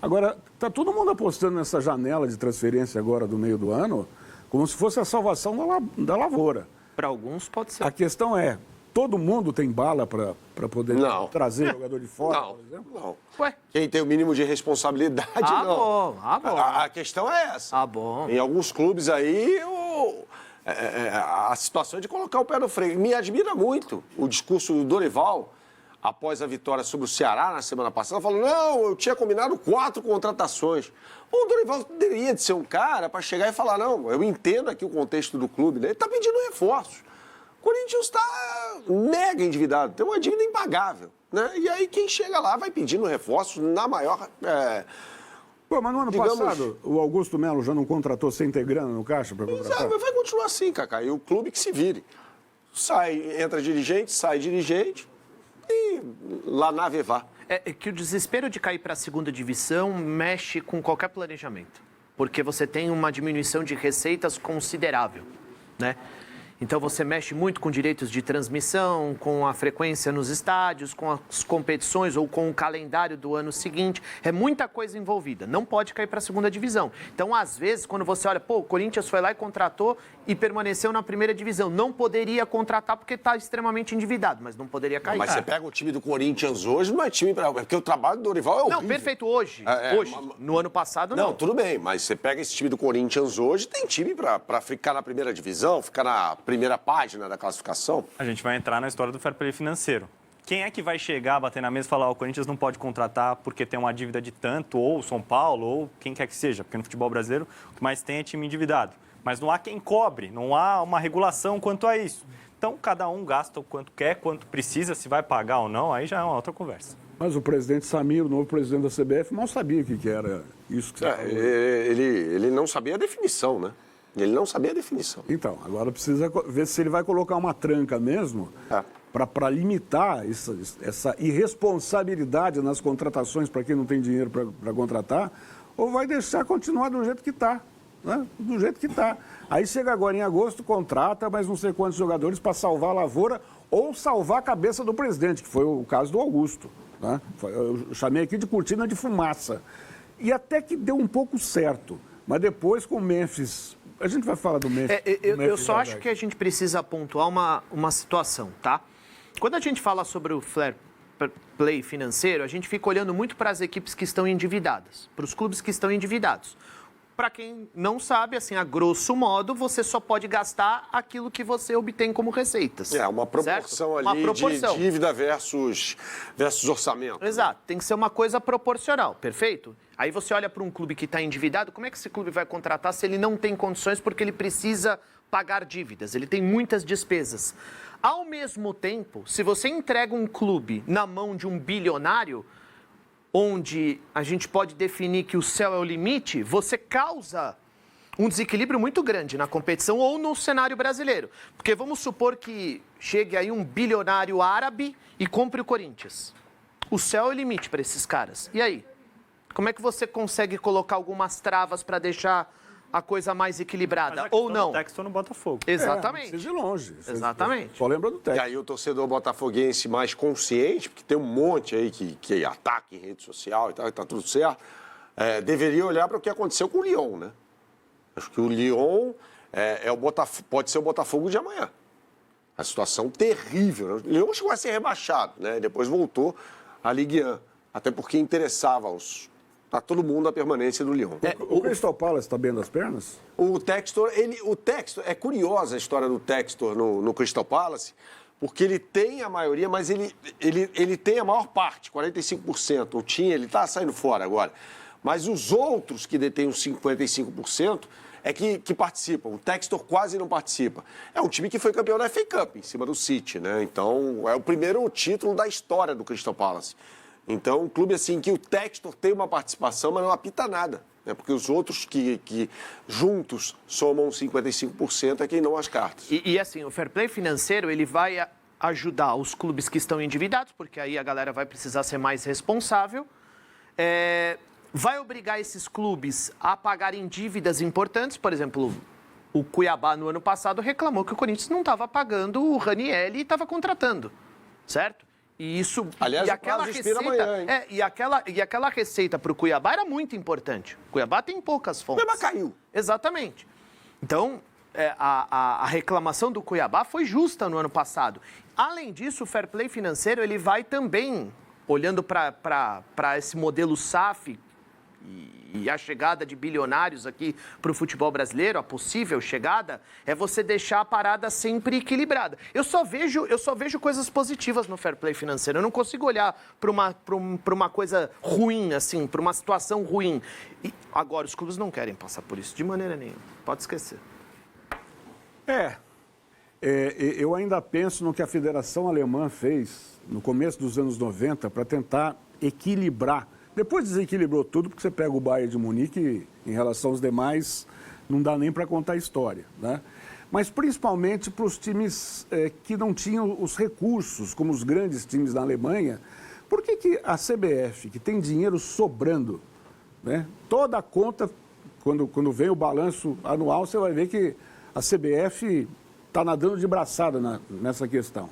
Agora, está todo mundo apostando nessa janela de transferência agora do meio do ano, como se fosse a salvação da lavoura. Para alguns pode ser. A questão é, todo mundo tem bala para poder trazer jogador de fora, por exemplo? Não. Ué? Quem tem o mínimo de responsabilidade, não. Bom. A questão é essa. Bom. Em alguns clubes aí, a situação é de colocar o pé no freio. Me admira muito o discurso do Dorival, após a vitória sobre o Ceará na semana passada, falou, não, eu tinha combinado 4 contratações. O Dorival teria de ser um cara para chegar e falar, não, eu entendo aqui o contexto do clube, né? Ele está pedindo reforços. O Corinthians está mega endividado, tem uma dívida impagável, né? E aí quem chega lá vai pedindo reforços na maior... Pô, mas no ano passado, o Augusto Melo já não contratou sem ter grana no caixa para contratar? Mas vai continuar assim, Cacá, e o clube que se vire. Entra dirigente, sai dirigente e lá na vá. É que o desespero de cair para a segunda divisão mexe com qualquer planejamento, porque você tem uma diminuição de receitas considerável, né? Então você mexe muito com direitos de transmissão, com a frequência nos estádios, com as competições ou com o calendário do ano seguinte. É muita coisa envolvida. Não pode cair para a segunda divisão. Então, às vezes, quando você olha, o Corinthians foi lá e contratou e permaneceu na primeira divisão. Não poderia contratar porque está extremamente endividado, mas não poderia cair. Mas você pega o time do Corinthians hoje, não é time para... Porque o trabalho do Dorival é horrível. Não, perfeito, hoje. No ano passado, não. Não, tudo bem, mas você pega esse time do Corinthians hoje, tem time para ficar na primeira divisão, ficar na primeira página da classificação. A gente vai entrar na história do fair play financeiro. Quem é que vai chegar, bater na mesa e falar o Corinthians não pode contratar porque tem uma dívida de tanto, ou São Paulo, ou quem quer que seja, porque no futebol brasileiro o que mais tem é time endividado. Mas não há quem cobre, não há uma regulação quanto a isso. Então, cada um gasta o quanto quer, quanto precisa, se vai pagar ou não, aí já é uma outra conversa. Mas o presidente Samir, o novo presidente da CBF, mal sabia o que era isso que você falou. Ele não sabia a definição, né? Ele não sabia a definição. Então, agora precisa ver se ele vai colocar uma tranca mesmo para limitar essa irresponsabilidade nas contratações para quem não tem dinheiro para contratar, ou vai deixar continuar do jeito que está, né? Do jeito que está. Aí chega agora em agosto, contrata mais não sei quantos jogadores para salvar a lavoura ou salvar a cabeça do presidente, que foi o caso do Augusto, né? Eu chamei aqui de cortina de fumaça. E até que deu um pouco certo, mas depois com o Memphis... A gente vai falar do Memphis. Eu só acho que a gente precisa pontuar uma situação, tá? Quando a gente fala sobre o fair play financeiro, a gente fica olhando muito para as equipes que estão endividadas, para os clubes que estão endividados. Para quem não sabe, assim, a grosso modo, você só pode gastar aquilo que você obtém como receitas. Uma proporção certo? ali uma proporção. De dívida versus orçamento. Exato, tem que ser uma coisa proporcional, perfeito? Aí você olha para um clube que está endividado, como é que esse clube vai contratar se ele não tem condições porque ele precisa pagar dívidas, ele tem muitas despesas. Ao mesmo tempo, se você entrega um clube na mão de um bilionário, onde a gente pode definir que o céu é o limite, você causa um desequilíbrio muito grande na competição ou no cenário brasileiro. Porque vamos supor que chegue aí um bilionário árabe e compre o Corinthians. O céu é o limite para esses caras. E aí? Como é que você consegue colocar algumas travas para deixar a coisa mais equilibrada? Ou não? O Textor no Botafogo. Exatamente. Precisa ir longe. Exatamente. Só lembra do E Textor. aí o torcedor botafoguense mais consciente, porque tem um monte aí que ataca em rede social e tal, e tá tudo certo, deveria olhar para o que aconteceu com o Lyon, né? Acho que o Lyon pode ser o Botafogo de amanhã. A situação terrível. O Lyon chegou a ser rebaixado, né? Depois voltou à Ligue 1, até porque interessava a todo mundo a permanência do Lyon. O Crystal Palace está bem das pernas? O Textor, é curiosa a história do Textor no Crystal Palace, porque ele tem a maioria, mas ele tem a maior parte, 45%. O Tim, ele está saindo fora agora. Mas os outros que detêm os 55% é que participam. O Textor quase não participa. É um time que foi campeão da FA Cup, em cima do City, né? Então, é o primeiro título da história do Crystal Palace. Então, um clube assim que o Textor tem uma participação, mas não apita nada. Né? Porque os outros que juntos somam 55% é quem dão as cartas. E assim, o fair play financeiro, ele vai ajudar os clubes que estão endividados, porque aí a galera vai precisar ser mais responsável. Vai obrigar esses clubes a pagarem dívidas importantes. Por exemplo, o Cuiabá, no ano passado, reclamou que o Corinthians não estava pagando o Ranieri e estava contratando, certo? E isso. Aliás, e o aquela prazo expira receita, amanhã, hein? e aquela receita para o Cuiabá era muito importante. O Cuiabá tem poucas fontes. O Cuiabá caiu. Exatamente. Então, a reclamação do Cuiabá foi justa no ano passado. Além disso, o fair play financeiro ele vai também, olhando para esse modelo SAF e a chegada de bilionários aqui para o futebol brasileiro, a possível chegada, é você deixar a parada sempre equilibrada. Eu só vejo coisas positivas no fair play financeiro. Eu não consigo olhar para uma coisa ruim, assim, para uma situação ruim. E agora, os clubes não querem passar por isso de maneira nenhuma. Pode esquecer. Eu ainda penso no que a Federação Alemã fez no começo dos anos 90 para tentar equilibrar. Depois desequilibrou tudo, porque você pega o Bayern de Munique, em relação aos demais, não dá nem para contar a história, né? Mas principalmente para os times que não tinham os recursos, como os grandes times da Alemanha. Por que a CBF, que tem dinheiro sobrando, né? Toda a conta, quando vem o balanço anual, você vai ver que a CBF está nadando de braçada nessa questão.